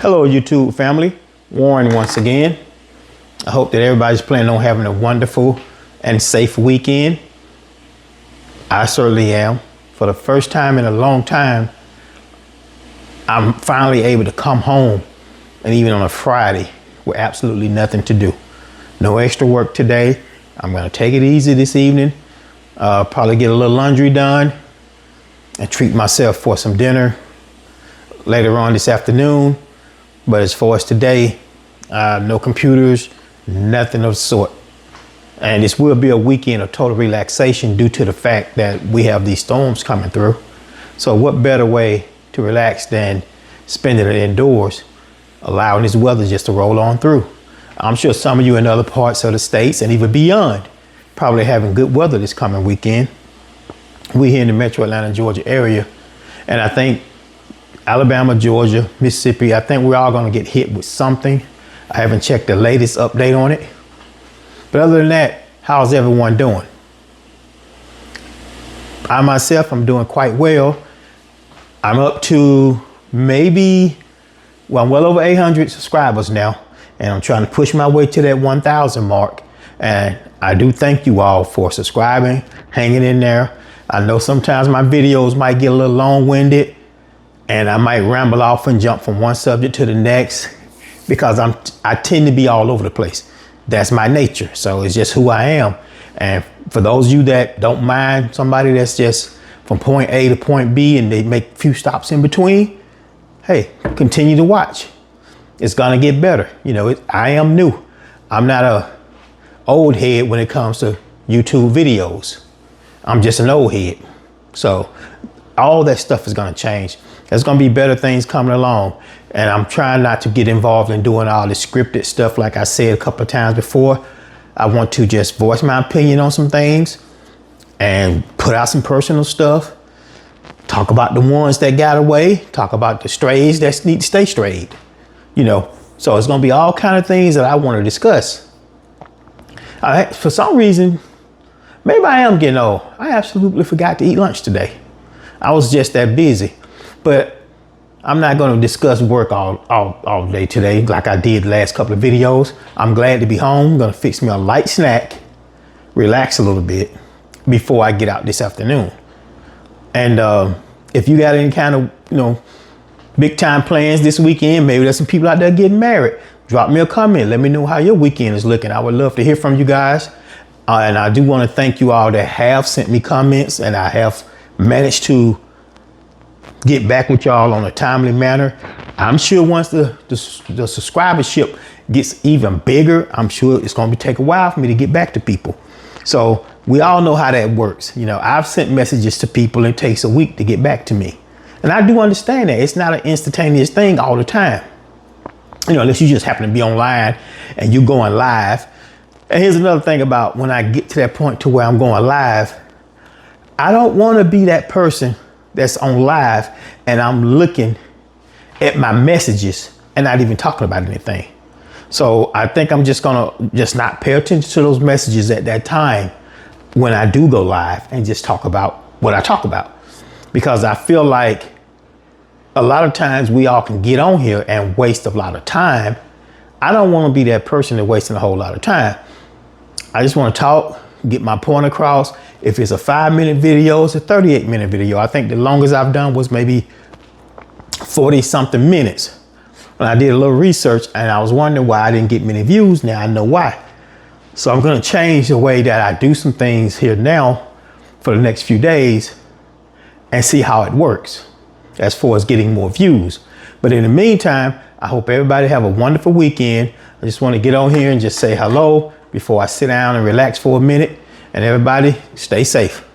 Hello, YouTube family. Warren once again. I hope that everybody's planning on having a wonderful and safe weekend. I certainly am. For the first time in a long time, I'm finally able to come home, and even on a Friday with absolutely nothing to do. No extra work today. I'm gonna take it easy this evening. Probably get a little laundry done and treat myself for some dinner later on this afternoon. But as far as today, no computers, nothing of the sort. And this will be a weekend of total relaxation due to the fact that we have these storms coming through. So what better way to relax than spending it indoors, allowing this weather just to roll on through. I'm sure some of you in other parts of the states and even beyond probably having good weather this coming weekend. We here in the Metro Atlanta, Georgia area, and I think Alabama, Georgia, Mississippi, I think we're all gonna get hit with something. I haven't checked the latest update on it. But other than that, how's everyone doing? I myself, I'm doing quite well. I'm up to I'm well over 800 subscribers now, and I'm trying to push my way to that 1,000 mark. And I do thank you all for subscribing, hanging in there. I know sometimes my videos might get a little long-winded, and I might ramble off and jump from one subject to the next because I tend to be all over the place. That's my nature. So it's just who I am. And for those of you that don't mind somebody that's just from point A to point B and they make a few stops in between, hey, continue to watch. It's gonna get better. You know, I am new. I'm not a old head when it comes to YouTube videos. I'm just an old head. So all that stuff is gonna change. There's gonna be better things coming along. And I'm trying not to get involved in doing all this scripted stuff. Like I said a couple of times before, I want to just voice my opinion on some things and put out some personal stuff. Talk about the ones that got away, talk about the strays that need to stay strayed, you know. So it's gonna be all kind of things that I wanna discuss. For some reason, maybe I am getting old. I absolutely forgot to eat lunch today. I was just that busy. But I'm not going to discuss work all day today like I did the last couple of videos. I'm glad to be home. I'm going to fix me a light snack, relax a little bit before I get out this afternoon. And if you got any kind of, big time plans this weekend, maybe there's some people out there getting married, drop me a comment. Let me know how your weekend is looking. I would love to hear from you guys. And I do want to thank you all that have sent me comments, and I have managed to get back with y'all on a timely manner. I'm sure once the subscribership gets even bigger, I'm sure it's going to take a while for me to get back to people. So we all know how that works. I've sent messages to people and it takes a week to get back to me. And I do understand that it's not an instantaneous thing all the time. Unless you just happen to be online and you're going live. And here's another thing about when I get to that point to where I'm going live, I don't want to be that person that's on live and I'm looking at my messages and not even talking about anything. So I think I'm just gonna not pay attention to those messages at that time when I do go live and just talk about what I talk about. Because I feel like a lot of times we all can get on here and waste a lot of time. I don't want to be that person that's wasting a whole lot of time. I just want to talk, get my point across. If it's a 5-minute video, it's a 38-minute video. I think the longest I've done was maybe 40 something minutes. When I did a little research and I was wondering why I didn't get many views. Now I know why. So I'm going to change the way that I do some things here now for the next few days and see how it works as far as getting more views. But in the meantime, I hope everybody have a wonderful weekend. I just want to get on here and just say hello before I sit down and relax for a minute. And everybody stay safe.